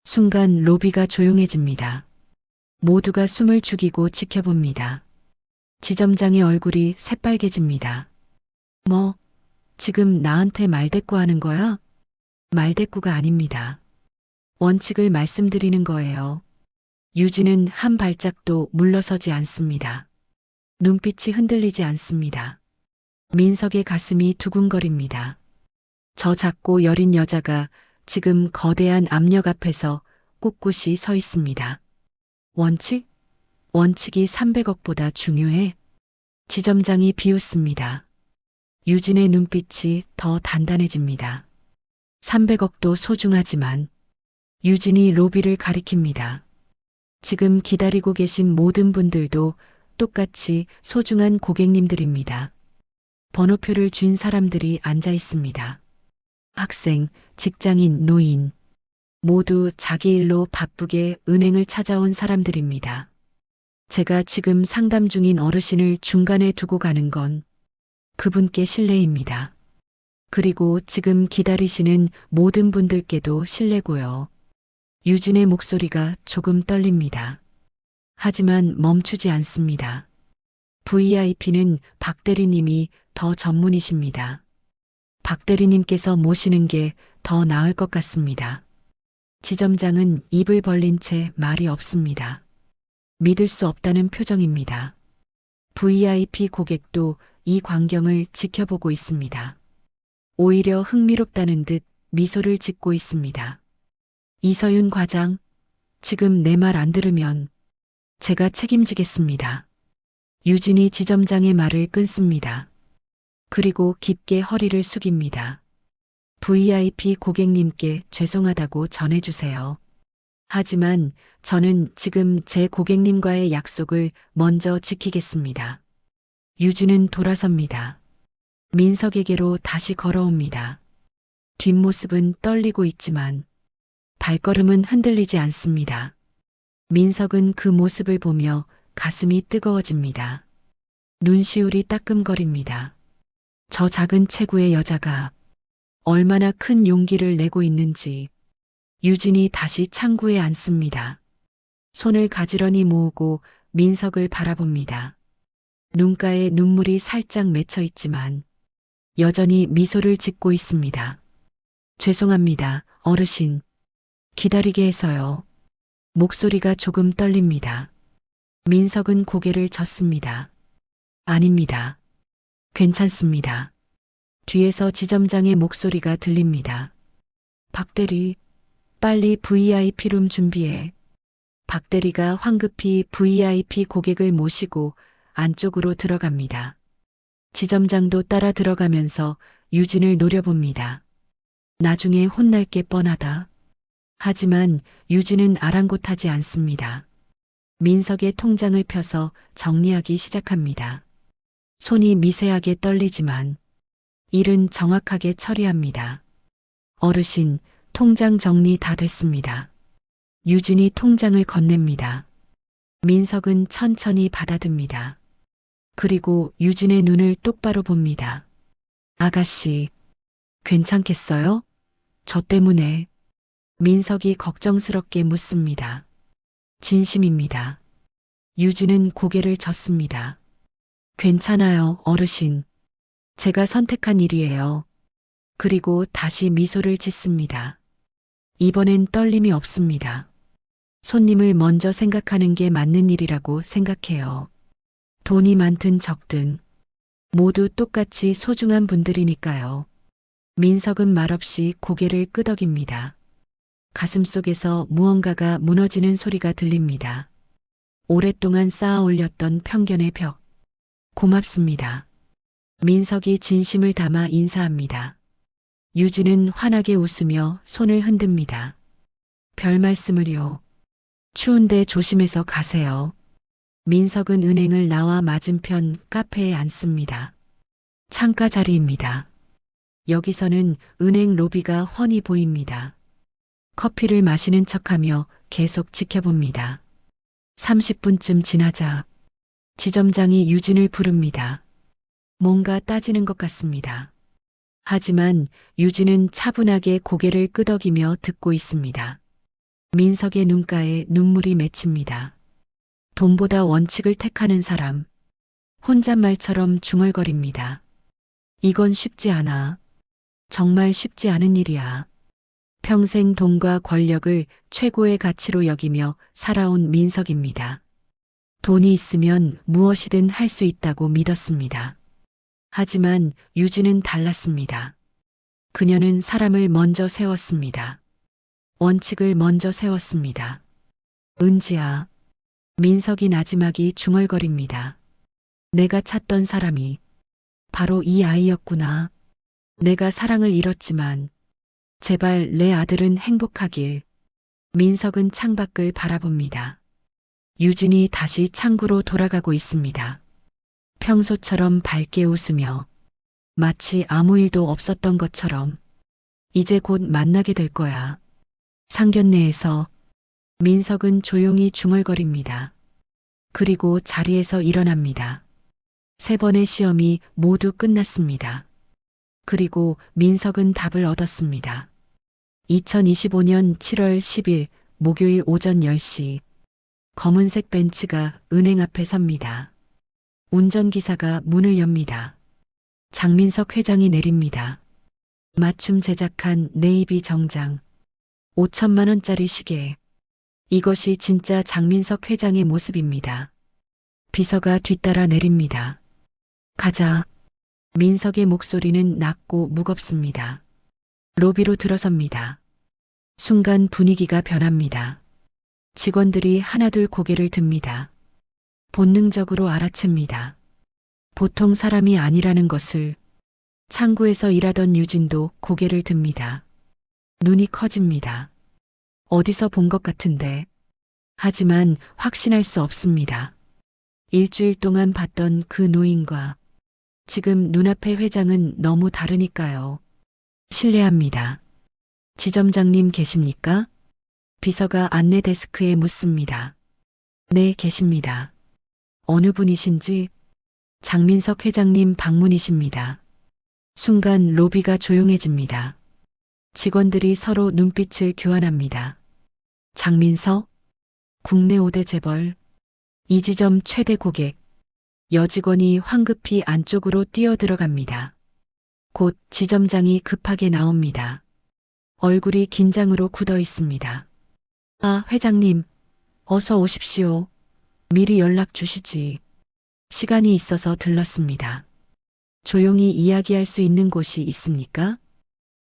순간 로비가 조용해집니다. 모두가 숨을 죽이고 지켜봅니다. 지점장의 얼굴이 새빨개집니다. 뭐, 지금 나한테 말대꾸하는 거야? 말대꾸가 아닙니다. 원칙을 말씀드리는 거예요. 유진은 한 발짝도 물러서지 않습니다. 눈빛이 흔들리지 않습니다. 민석의 가슴이 두근거립니다. 저 작고 여린 여자가 지금 거대한 압력 앞에서 꿋꿋이 서 있습니다. 원칙? 원칙이 300억보다 중요해? 지점장이 비웃습니다. 유진의 눈빛이 더 단단해집니다. 300억도 소중하지만 유진이 로비를 가리킵니다. 지금 기다리고 계신 모든 분들도 똑같이 소중한 고객님들입니다. 번호표를 쥔 사람들이 앉아 있습니다. 학생, 직장인, 노인, 모두 자기 일로 바쁘게 은행을 찾아온 사람들입니다. 제가 지금 상담 중인 어르신을 중간에 두고 가는 건 그분께 실례입니다. 그리고 지금 기다리시는 모든 분들께도 실례고요. 유진의 목소리가 조금 떨립니다. 하지만 멈추지 않습니다. VIP는 박 대리님이 더 전문이십니다. 박 대리님께서 모시는 게 더 나을 것 같습니다. 지점장은 입을 벌린 채 말이 없습니다. 믿을 수 없다는 표정입니다. VIP 고객도 이 광경을 지켜보고 있습니다. 오히려 흥미롭다는 듯 미소를 짓고 있습니다. 이서윤 과장, 지금 내 말 안 들으면 제가 책임지겠습니다. 유진이 지점장의 말을 끊습니다. 그리고 깊게 허리를 숙입니다. VIP 고객님께 죄송하다고 전해주세요. 하지만 저는 지금 제 고객님과의 약속을 먼저 지키겠습니다. 유진은 돌아섭니다. 민석에게로 다시 걸어옵니다. 뒷모습은 떨리고 있지만 발걸음은 흔들리지 않습니다. 민석은 그 모습을 보며 가슴이 뜨거워집니다. 눈시울이 따끔거립니다. 저 작은 체구의 여자가 얼마나 큰 용기를 내고 있는지 유진이 다시 창구에 앉습니다. 손을 가지런히 모으고 민석을 바라봅니다. 눈가에 눈물이 살짝 맺혀 있지만 여전히 미소를 짓고 있습니다. 죄송합니다, 어르신. 기다리게 해서요. 목소리가 조금 떨립니다. 민석은 고개를 젓습니다. 아닙니다. 괜찮습니다. 뒤에서 지점장의 목소리가 들립니다. 박대리, 빨리 VIP룸 준비해. 박대리가 황급히 VIP 고객을 모시고 안쪽으로 들어갑니다. 지점장도 따라 들어가면서 유진을 노려봅니다. 나중에 혼날 게 뻔하다. 하지만 유진은 아랑곳하지 않습니다. 민석의 통장을 펴서 정리하기 시작합니다. 손이 미세하게 떨리지만 일은 정확하게 처리합니다. 어르신, 통장 정리 다 됐습니다. 유진이 통장을 건넵니다. 민석은 천천히 받아듭니다. 그리고 유진의 눈을 똑바로 봅니다. 아가씨, 괜찮겠어요? 저 때문에. 민석이 걱정스럽게 묻습니다. 진심입니다. 유진은 고개를 젓습니다. 괜찮아요, 어르신. 제가 선택한 일이에요. 그리고 다시 미소를 짓습니다. 이번엔 떨림이 없습니다. 손님을 먼저 생각하는 게 맞는 일이라고 생각해요. 돈이 많든 적든 모두 똑같이 소중한 분들이니까요. 민석은 말없이 고개를 끄덕입니다. 가슴속에서 무언가가 무너지는 소리가 들립니다. 오랫동안 쌓아 올렸던 편견의 벽. 고맙습니다. 민석이 진심을 담아 인사합니다. 유진은 환하게 웃으며 손을 흔듭니다. 별 말씀을요. 추운데 조심해서 가세요. 민석은 은행을 나와 맞은편 카페에 앉습니다. 창가 자리입니다. 여기서는 은행 로비가 훤히 보입니다. 커피를 마시는 척하며 계속 지켜봅니다. 30분쯤 지나자 지점장이 유진을 부릅니다. 뭔가 따지는 것 같습니다. 하지만 유진은 차분하게 고개를 끄덕이며 듣고 있습니다. 민석의 눈가에 눈물이 맺힙니다. 돈보다 원칙을 택하는 사람. 혼잣말처럼 중얼거립니다. 이건 쉽지 않아. 정말 쉽지 않은 일이야. 평생 돈과 권력을 최고의 가치로 여기며 살아온 민석입니다. 돈이 있으면 무엇이든 할 수 있다고 믿었습니다. 하지만 유진은 달랐습니다. 그녀는 사람을 먼저 세웠습니다. 원칙을 먼저 세웠습니다. 은지야. 민석이 나지막이 중얼거립니다. 내가 찾던 사람이 바로 이 아이였구나. 내가 사랑을 잃었지만 제발 내 아들은 행복하길. 민석은 창밖을 바라봅니다. 유진이 다시 창구로 돌아가고 있습니다. 평소처럼 밝게 웃으며 마치 아무 일도 없었던 것처럼 이제 곧 만나게 될 거야. 상견례에서 민석은 조용히 중얼거립니다. 그리고 자리에서 일어납니다. 3번의 시험이 모두 끝났습니다. 그리고 민석은 답을 얻었습니다. 2025년 7월 10일 목요일 오전 10시 검은색 벤츠가 은행 앞에 섭니다. 운전기사가 문을 엽니다. 장민석 회장이 내립니다. 맞춤 제작한 네이비 정장, 5천만 원짜리 시계. 이것이 진짜 장민석 회장의 모습입니다. 비서가 뒤따라 내립니다. 가자. 민석의 목소리는 낮고 무겁습니다. 로비로 들어섭니다. 순간 분위기가 변합니다. 직원들이 하나둘 고개를 듭니다. 본능적으로 알아챕니다. 보통 사람이 아니라는 것을 창구에서 일하던 유진도 고개를 듭니다. 눈이 커집니다. 어디서 본 것 같은데. 하지만 확신할 수 없습니다. 일주일 동안 봤던 그 노인과 지금 눈앞의 회장은 너무 다르니까요. 실례합니다. 지점장님 계십니까? 비서가 안내 데스크에 묻습니다. 네, 계십니다. 어느 분이신지? 장민석 회장님 방문이십니다. 순간 로비가 조용해집니다. 직원들이 서로 눈빛을 교환합니다. 장민석? 국내 5대 재벌. 이 지점 최대 고객. 여직원이 황급히 안쪽으로 뛰어들어갑니다. 곧 지점장이 급하게 나옵니다. 얼굴이 긴장으로 굳어 있습니다. 아, 회장님. 어서 오십시오. 미리 연락 주시지. 시간이 있어서 들렀습니다. 조용히 이야기할 수 있는 곳이 있습니까?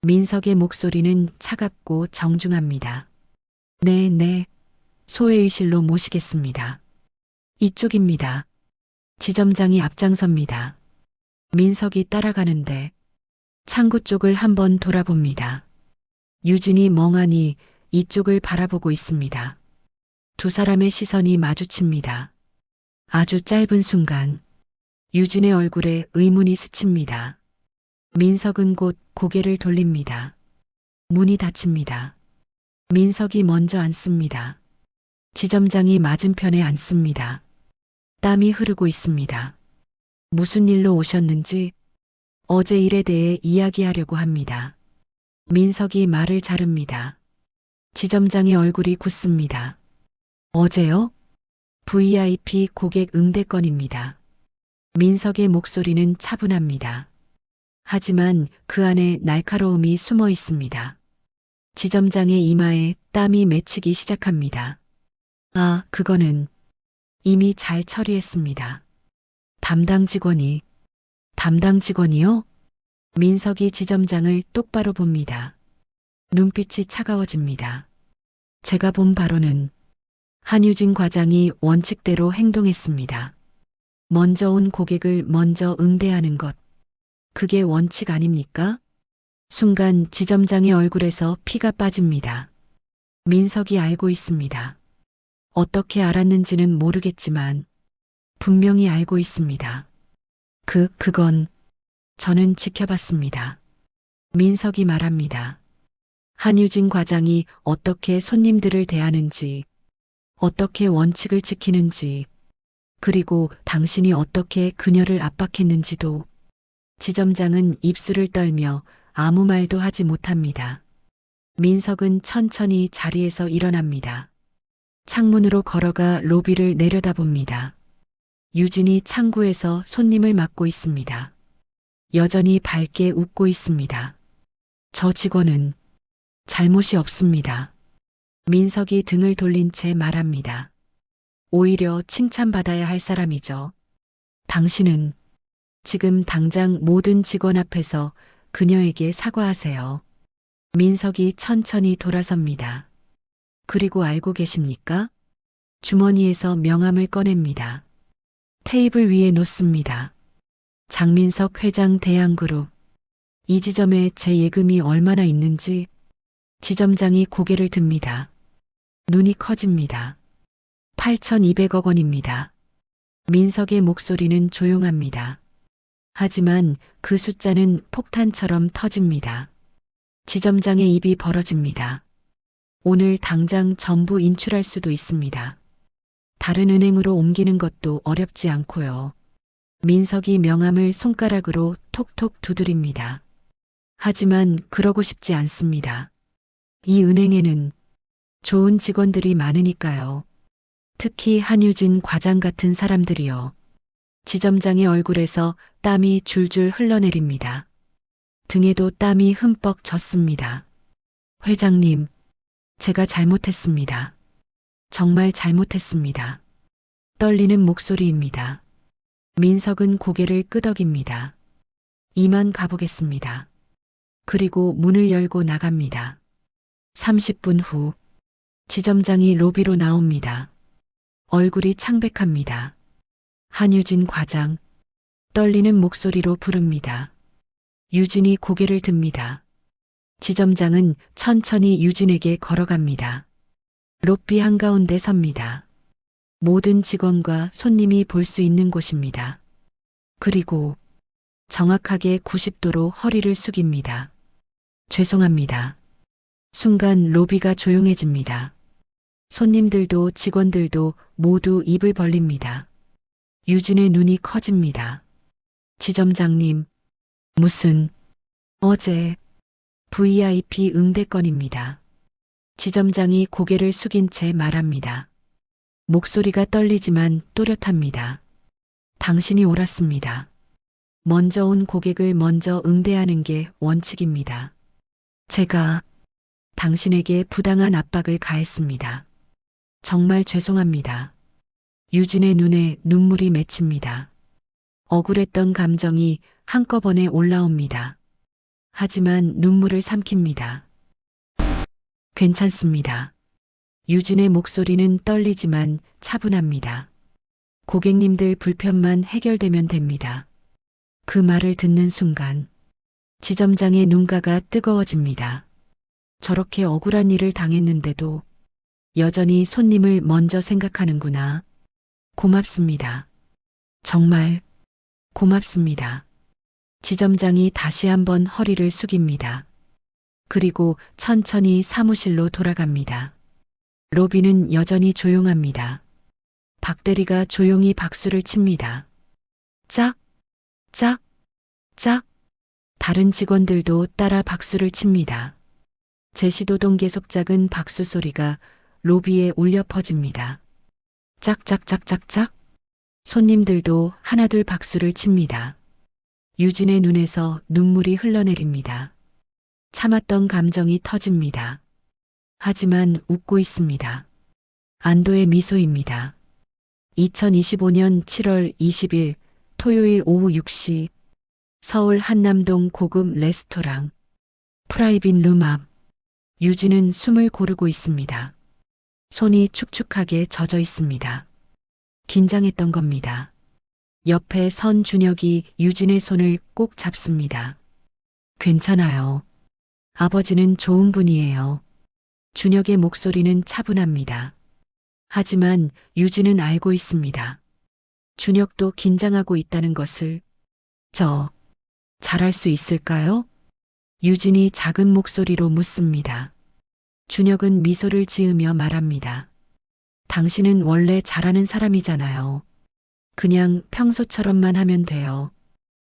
민석의 목소리는 차갑고 정중합니다. 네. 소회의실로 모시겠습니다. 이쪽입니다. 지점장이 앞장섭니다. 민석이 따라가는데 창구 쪽을 한번 돌아봅니다. 유진이 멍하니 이쪽을 바라보고 있습니다. 두 사람의 시선이 마주칩니다. 아주 짧은 순간 유진의 얼굴에 의문이 스칩니다. 민석은 곧 고개를 돌립니다. 문이 닫힙니다. 민석이 먼저 앉습니다. 지점장이 맞은편에 앉습니다. 땀이 흐르고 있습니다. 무슨 일로 오셨는지 어제 일에 대해 이야기하려고 합니다. 민석이 말을 자릅니다. 지점장의 얼굴이 굳습니다. 어제요? VIP 고객 응대 건입니다. 민석의 목소리는 차분합니다. 하지만 그 안에 날카로움이 숨어 있습니다. 지점장의 이마에 땀이 맺히기 시작합니다. 아, 그거는 이미 잘 처리했습니다. 담당 직원이요? 민석이 지점장을 똑바로 봅니다. 눈빛이 차가워집니다. 제가 본 바로는 한유진 과장이 원칙대로 행동했습니다. 먼저 온 고객을 먼저 응대하는 것. 그게 원칙 아닙니까? 순간 지점장의 얼굴에서 피가 빠집니다. 민석이 알고 있습니다. 어떻게 알았는지는 모르겠지만 분명히 알고 있습니다. 그건 저는 지켜봤습니다. 민석이 말합니다. 한유진 과장이 어떻게 손님들을 대하는지, 어떻게 원칙을 지키는지, 그리고 당신이 어떻게 그녀를 압박했는지도. 지점장은 입술을 떨며 아무 말도 하지 못합니다. 민석은 천천히 자리에서 일어납니다. 창문으로 걸어가 로비를 내려다봅니다. 유진이 창구에서 손님을 맡고 있습니다. 여전히 밝게 웃고 있습니다. 저 직원은 잘못이 없습니다. 민석이 등을 돌린 채 말합니다. 오히려 칭찬받아야 할 사람이죠. 당신은 지금 당장 모든 직원 앞에서 그녀에게 사과하세요. 민석이 천천히 돌아섭니다. 그리고 알고 계십니까? 주머니에서 명함을 꺼냅니다. 테이블 위에 놓습니다. 장민석 회장 대양그룹. 이 지점에 제 예금이 얼마나 있는지. 지점장이 고개를 듭니다. 눈이 커집니다. 8,200억 원입니다. 민석의 목소리는 조용합니다. 하지만 그 숫자는 폭탄처럼 터집니다. 지점장의 입이 벌어집니다. 오늘 당장 전부 인출할 수도 있습니다. 다른 은행으로 옮기는 것도 어렵지 않고요. 민석이 명함을 손가락으로 톡톡 두드립니다. 하지만 그러고 싶지 않습니다. 이 은행에는 좋은 직원들이 많으니까요. 특히 한유진 과장 같은 사람들이요. 지점장의 얼굴에서 땀이 줄줄 흘러내립니다. 등에도 땀이 흠뻑 젖습니다. 회장님, 제가 잘못했습니다. 정말 잘못했습니다. 떨리는 목소리입니다. 민석은 고개를 끄덕입니다. 이만 가보겠습니다. 그리고 문을 열고 나갑니다. 30분 후 지점장이 로비로 나옵니다. 얼굴이 창백합니다. 한유진 과장, 떨리는 목소리로 부릅니다. 유진이 고개를 듭니다. 지점장은 천천히 유진에게 걸어갑니다. 로비 한가운데 섭니다. 모든 직원과 손님이 볼 수 있는 곳입니다. 그리고 정확하게 90도로 허리를 숙입니다. 죄송합니다. 순간 로비가 조용해집니다. 손님들도 직원들도 모두 입을 벌립니다. 유진의 눈이 커집니다. 지점장님, 무슨, 어제 VIP 응대권입니다. 지점장이 고개를 숙인 채 말합니다. 목소리가 떨리지만 또렷합니다. 당신이 옳았습니다. 먼저 온 고객을 먼저 응대하는 게 원칙입니다. 제가 당신에게 부당한 압박을 가했습니다. 정말 죄송합니다. 유진의 눈에 눈물이 맺힙니다. 억울했던 감정이 한꺼번에 올라옵니다. 하지만 눈물을 삼킵니다. 괜찮습니다. 유진의 목소리는 떨리지만 차분합니다. 고객님들 불편만 해결되면 됩니다. 그 말을 듣는 순간 지점장의 눈가가 뜨거워집니다. 저렇게 억울한 일을 당했는데도 여전히 손님을 먼저 생각하는구나. 고맙습니다. 정말 고맙습니다. 지점장이 다시 한번 허리를 숙입니다. 그리고 천천히 사무실로 돌아갑니다. 로비는 여전히 조용합니다. 박 대리가 조용히 박수를 칩니다. 짝, 짝, 짝. 다른 직원들도 따라 박수를 칩니다. 제시도동 계속 작은 박수 소리가 로비에 울려 퍼집니다. 짝짝짝짝짝. 손님들도 하나둘 박수를 칩니다. 유진의 눈에서 눈물이 흘러내립니다. 참았던 감정이 터집니다. 하지만 웃고 있습니다. 안도의 미소입니다. 2025년 7월 20일 토요일 오후 6시 서울 한남동 고급 레스토랑 프라이빗 룸 앞 유진은 숨을 고르고 있습니다. 손이 축축하게 젖어 있습니다. 긴장했던 겁니다. 옆에 선 준혁이 유진의 손을 꼭 잡습니다. 괜찮아요. 아버지는 좋은 분이에요. 준혁의 목소리는 차분합니다. 하지만 유진은 알고 있습니다. 준혁도 긴장하고 있다는 것을. 저 잘할 수 있을까요? 유진이 작은 목소리로 묻습니다. 준혁은 미소를 지으며 말합니다. 당신은 원래 잘하는 사람이잖아요. 그냥 평소처럼만 하면 돼요.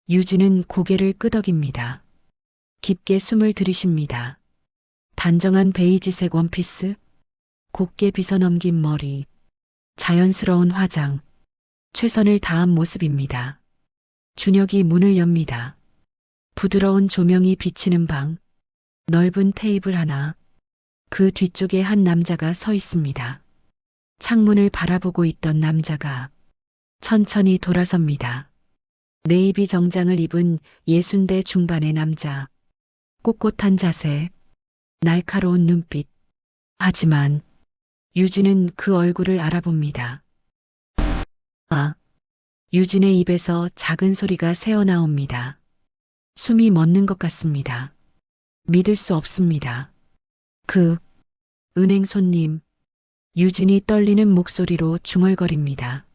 유진은 고개를 끄덕입니다. 깊게 숨을 들이쉽니다. 단정한 베이지색 원피스, 곱게 빗어넘긴 머리, 자연스러운 화장, 최선을 다한 모습입니다. 준혁이 문을 엽니다. 부드러운 조명이 비치는 방, 넓은 테이블 하나, 그 뒤쪽에 한 남자가 서 있습니다. 창문을 바라보고 있던 남자가 천천히 돌아섭니다. 네이비 정장을 입은 60대 중반의 남자, 꼿꼿한 자세, 날카로운 눈빛. 하지만 유진은 그 얼굴을 알아봅니다. 아, 유진의 입에서 작은 소리가 새어나옵니다. 숨이 멎는 것 같습니다. 믿을 수 없습니다. 그 은행 손님. 유진이 떨리는 목소리로 중얼거립니다.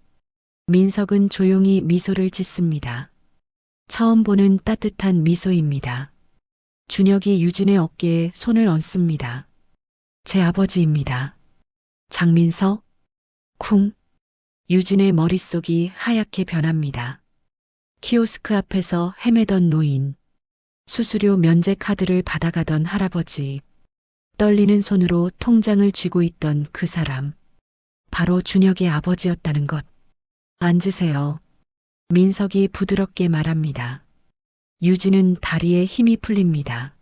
민석은 조용히 미소를 짓습니다. 처음 보는 따뜻한 미소입니다. 준혁이 유진의 어깨에 손을 얹습니다. 제 아버지입니다. 장민석? 쿵. 유진의 머릿속이 하얗게 변합니다. 키오스크 앞에서 헤매던 노인, 수수료 면제 카드를 받아가던 할아버지, 떨리는 손으로 통장을 쥐고 있던 그 사람, 바로 준혁의 아버지였다는 것. 앉으세요. 민석이 부드럽게 말합니다. 유진은 다리에 힘이 풀립니다.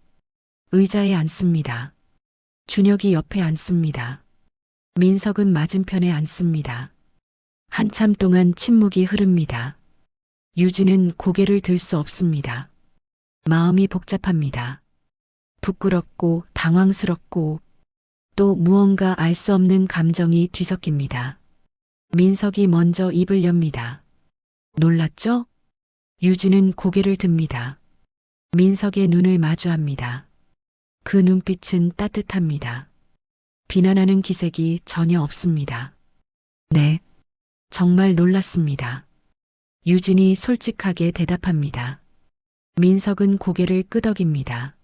의자에 앉습니다. 준혁이 옆에 앉습니다. 민석은 맞은편에 앉습니다. 한참 동안 침묵이 흐릅니다. 유진은 고개를 들 수 없습니다. 마음이 복잡합니다. 부끄럽고 당황스럽고 또 무언가 알 수 없는 감정이 뒤섞입니다. 민석이 먼저 입을 엽니다. 놀랐죠? 유진은 고개를 듭니다. 민석의 눈을 마주합니다. 그 눈빛은 따뜻합니다. 비난하는 기색이 전혀 없습니다. 네, 정말 놀랐습니다. 유진이 솔직하게 대답합니다. 민석은 고개를 끄덕입니다.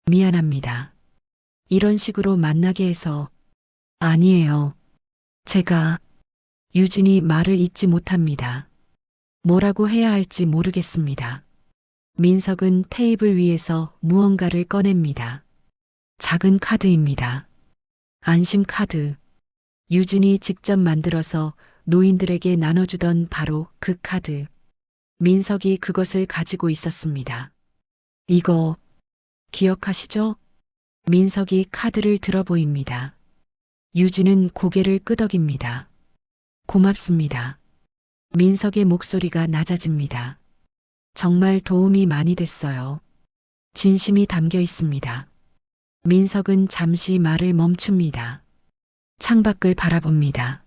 미안합니다. 이런 식으로 만나게 해서. 아니에요. 제가. 유진이 말을 잇지 못합니다. 뭐라고 해야 할지 모르겠습니다. 민석은 테이블 위에서 무언가를 꺼냅니다. 작은 카드입니다. 안심 카드. 유진이 직접 만들어서 노인들에게 나눠주던 바로 그 카드. 민석이 그것을 가지고 있었습니다. 이거 기억하시죠? 민석이 카드를 들어 보입니다. 유진은 고개를 끄덕입니다. 고맙습니다. 민석의 목소리가 낮아집니다. 정말 도움이 많이 됐어요. 진심이 담겨 있습니다. 민석은 잠시 말을 멈춥니다. 창밖을 바라봅니다.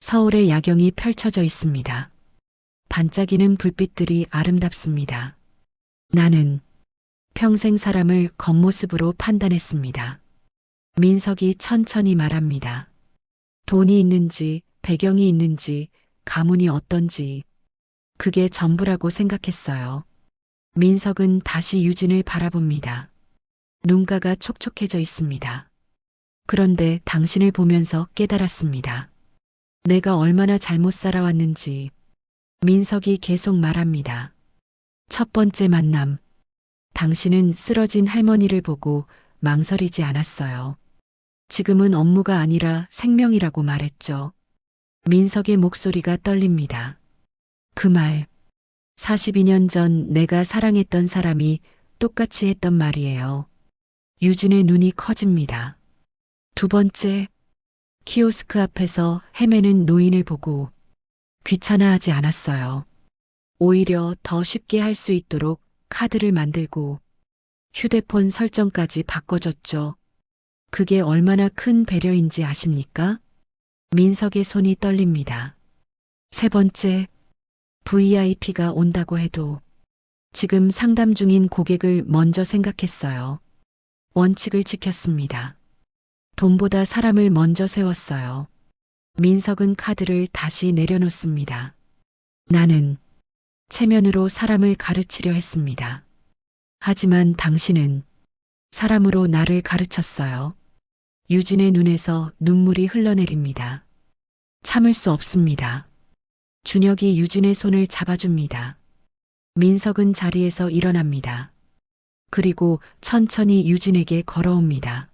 서울의 야경이 펼쳐져 있습니다. 반짝이는 불빛들이 아름답습니다. 나는 평생 사람을 겉모습으로 판단했습니다. 민석이 천천히 말합니다. 돈이 있는지, 배경이 있는지, 가문이 어떤지, 그게 전부라고 생각했어요. 민석은 다시 유진을 바라봅니다. 눈가가 촉촉해져 있습니다. 그런데 당신을 보면서 깨달았습니다. 내가 얼마나 잘못 살아왔는지. 민석이 계속 말합니다. 첫 번째 만남. 당신은 쓰러진 할머니를 보고 망설이지 않았어요. 지금은 업무가 아니라 생명이라고 말했죠. 민석의 목소리가 떨립니다. 그 말, 42년 전 내가 사랑했던 사람이 똑같이 했던 말이에요. 유진의 눈이 커집니다. 두 번째, 키오스크 앞에서 헤매는 노인을 보고 귀찮아하지 않았어요. 오히려 더 쉽게 할 수 있도록 카드를 만들고 휴대폰 설정까지 바꿔줬죠. 그게 얼마나 큰 배려인지 아십니까? 민석의 손이 떨립니다. 세 번째, VIP가 온다고 해도 지금 상담 중인 고객을 먼저 생각했어요. 원칙을 지켰습니다. 돈보다 사람을 먼저 세웠어요. 민석은 카드를 다시 내려놓습니다. 나는 체면으로 사람을 가르치려 했습니다. 하지만 당신은 사람으로 나를 가르쳤어요. 유진의 눈에서 눈물이 흘러내립니다. 참을 수 없습니다. 준혁이 유진의 손을 잡아줍니다. 민석은 자리에서 일어납니다. 그리고 천천히 유진에게 걸어옵니다.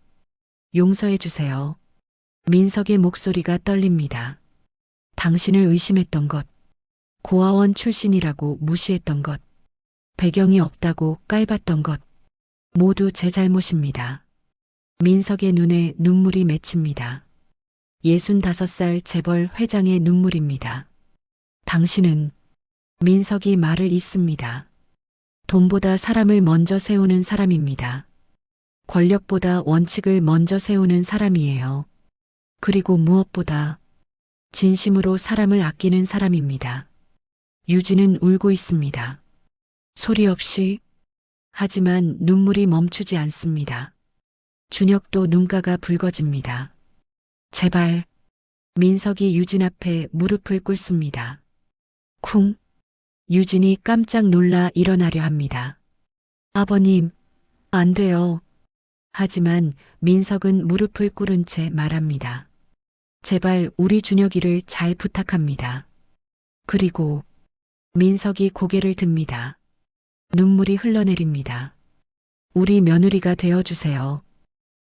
용서해 주세요. 민석의 목소리가 떨립니다. 당신을 의심했던 것, 고아원 출신이라고 무시했던 것, 배경이 없다고 깔봤던 것, 모두 제 잘못입니다. 민석의 눈에 눈물이 맺힙니다. 65살 재벌 회장의 눈물입니다. 당신은. 민석이 말을 잇습니다. 돈보다 사람을 먼저 세우는 사람입니다. 권력보다 원칙을 먼저 세우는 사람이에요. 그리고 무엇보다 진심으로 사람을 아끼는 사람입니다. 유진은 울고 있습니다. 소리 없이. 하지만 눈물이 멈추지 않습니다. 준혁도 눈가가 붉어집니다. 제발. 민석이 유진 앞에 무릎을 꿇습니다. 쿵. 유진이 깜짝 놀라 일어나려 합니다. 아버님, 안 돼요. 하지만 민석은 무릎을 꿇은 채 말합니다. 제발 우리 준혁이를 잘 부탁합니다. 그리고 민석이 고개를 듭니다. 눈물이 흘러내립니다. 우리 며느리가 되어주세요.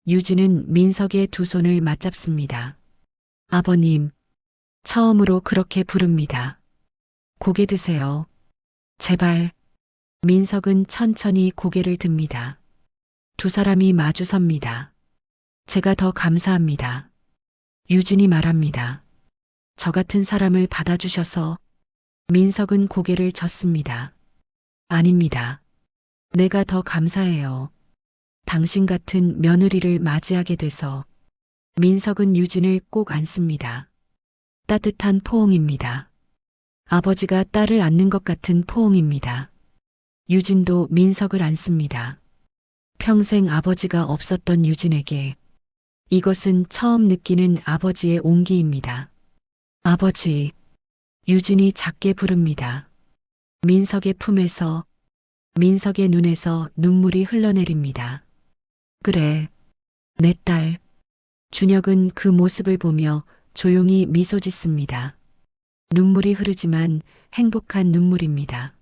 유진은 민석의 두 손을 맞잡습니다. 아버님, 처음으로 그렇게 부릅니다. 고개 드세요. 제발. 민석은 천천히 고개를 듭니다. 두 사람이 마주 섭니다. 제가 더 감사합니다. 유진이 말합니다. 저 같은 사람을 받아주셔서. 민석은 고개를 젓습니다. 아닙니다. 내가 더 감사해요. 당신 같은 며느리를 맞이하게 돼서. 민석은 유진을 꼭 안습니다. 따뜻한 포옹입니다. 아버지가 딸을 안는 것 같은 포옹입니다. 유진도 민석을 안습니다. 평생 아버지가 없었던 유진에게 이것은 처음 느끼는 아버지의 온기입니다. 아버지, 유진이 작게 부릅니다. 민석의 품에서, 민석의 눈에서 눈물이 흘러내립니다. 그래, 내 딸. 준혁은 그 모습을 보며 조용히 미소 짓습니다. 눈물이 흐르지만 행복한 눈물입니다.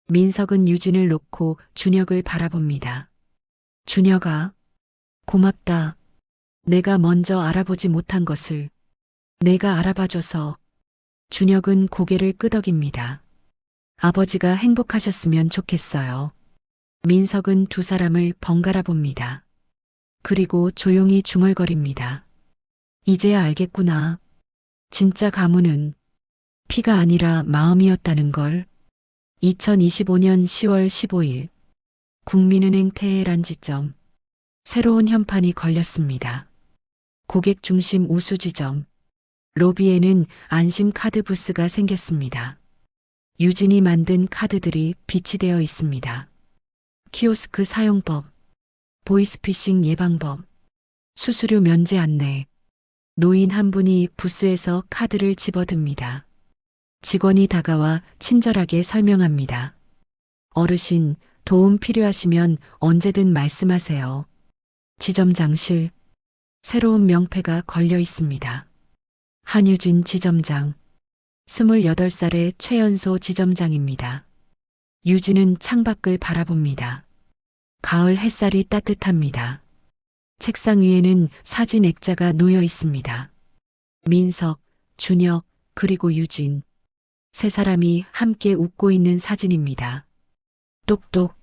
민석은 유진을 놓고 준혁을 바라봅니다. 준혁아, 고맙다. 내가 먼저 알아보지 못한 것을 내가 알아봐줘서. 준혁은 고개를 끄덕입니다. 아버지가 행복하셨으면 좋겠어요. 민석은 두 사람을 번갈아 봅니다. 그리고 조용히 중얼거립니다. 이제야 알겠구나. 진짜 가문은 피가 아니라 마음이었다는 걸. 2025년 10월 15일 국민은행 테헤란 지점. 새로운 현판이 걸렸습니다. 고객 중심 우수 지점. 로비에는 안심 카드 부스가 생겼습니다. 유진이 만든 카드들이 비치되어 있습니다. 키오스크 사용법, 보이스피싱 예방법, 수수료 면제 안내. 노인 한 분이 부스에서 카드를 집어듭니다. 직원이 다가와 친절하게 설명합니다. 어르신, 도움 필요하시면 언제든 말씀하세요. 지점장실. 새로운 명패가 걸려 있습니다. 한유진 지점장. 28살의 최연소 지점장입니다. 유진은 창밖을 바라봅니다. 가을 햇살이 따뜻합니다. 책상 위에는 사진 액자가 놓여 있습니다. 민석, 준혁, 그리고 유진. 세 사람이 함께 웃고 있는 사진입니다. 똑똑.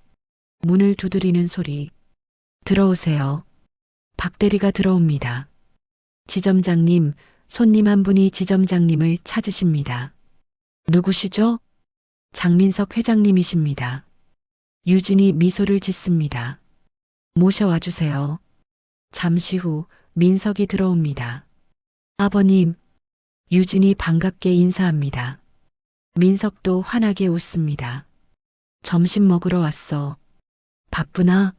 문을 두드리는 소리. 들어오세요. 박 대리가 들어옵니다. 지점장님, 손님 한 분이 지점장님을 찾으십니다. 누구시죠? 장민석 회장님이십니다. 유진이 미소를 짓습니다. 모셔와 주세요. 잠시 후 민석이 들어옵니다. 아버님. 유진이 반갑게 인사합니다. 민석도 환하게 웃습니다. 점심 먹으러 왔어. 바쁘나?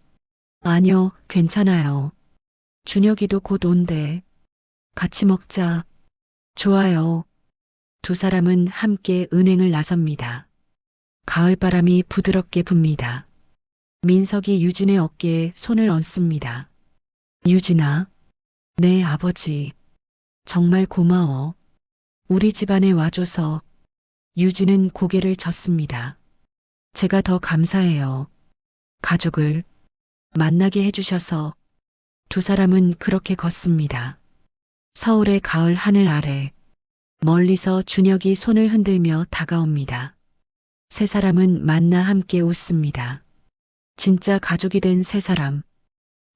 아니요, 괜찮아요. 준혁이도 곧 온대. 같이 먹자. 좋아요. 두 사람은 함께 은행을 나섭니다. 가을바람이 부드럽게 붑니다. 민석이 유진의 어깨에 손을 얹습니다. 유진아, 네 아버지. 정말 고마워. 우리 집안에 와줘서. 유진은 고개를 젓습니다. 제가 더 감사해요. 가족을 만나게 해주셔서. 두 사람은 그렇게 걷습니다. 서울의 가을 하늘 아래. 멀리서 준혁이 손을 흔들며 다가옵니다. 세 사람은 만나 함께 웃습니다. 진짜 가족이 된 세 사람.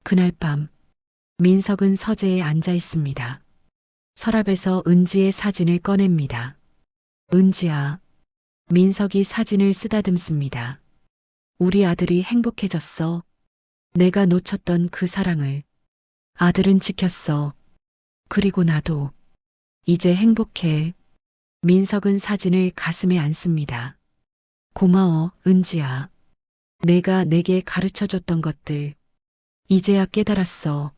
그날 밤 민석은 서재에 앉아 있습니다. 서랍에서 은지의 사진을 꺼냅니다. 은지야. 민석이 사진을 쓰다듬습니다. 우리 아들이 행복해졌어. 내가 놓쳤던 그 사랑을 아들은 지켰어. 그리고 나도 이제 행복해. 민석은 사진을 가슴에 안습니다. 고마워, 은지야. 내가 내게 가르쳐줬던 것들 이제야 깨달았어.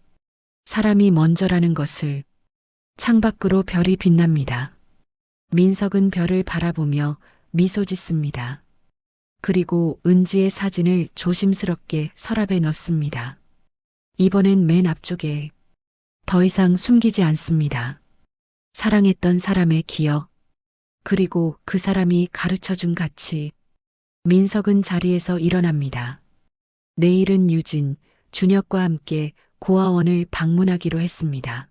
사람이 먼저라는 것을. 창밖으로 별이 빛납니다. 민석은 별을 바라보며 미소 짓습니다. 그리고 은지의 사진을 조심스럽게 서랍에 넣습니다. 이번엔 맨 앞쪽에. 더 이상 숨기지 않습니다. 사랑했던 사람의 기억. 그리고 그 사람이 가르쳐준 가치. 민석은 자리에서 일어납니다. 내일은 유진, 준혁과 함께 고아원을 방문하기로 했습니다.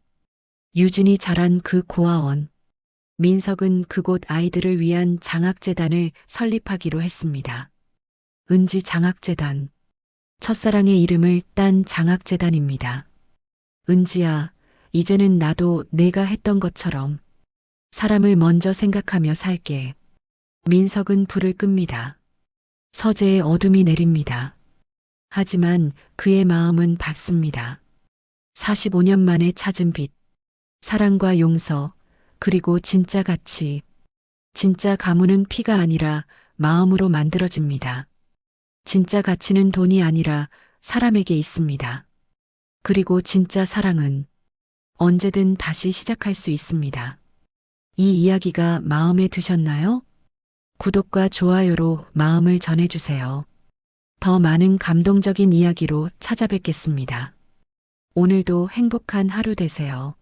유진이 자란 그 고아원. 민석은 그곳 아이들을 위한 장학재단을 설립하기로 했습니다. 은지 장학재단. 첫사랑의 이름을 딴 장학재단입니다. 은지야, 이제는 나도 내가 했던 것처럼 사람을 먼저 생각하며 살게. 민석은 불을 끕니다. 서재에 어둠이 내립니다. 하지만 그의 마음은 밝습니다. 45년 만에 찾은 빛. 사랑과 용서, 그리고 진짜 가치. 진짜 가문은 피가 아니라 마음으로 만들어집니다. 진짜 가치는 돈이 아니라 사람에게 있습니다. 그리고 진짜 사랑은 언제든 다시 시작할 수 있습니다. 이 이야기가 마음에 드셨나요? 구독과 좋아요로 마음을 전해주세요. 더 많은 감동적인 이야기로 찾아뵙겠습니다. 오늘도 행복한 하루 되세요.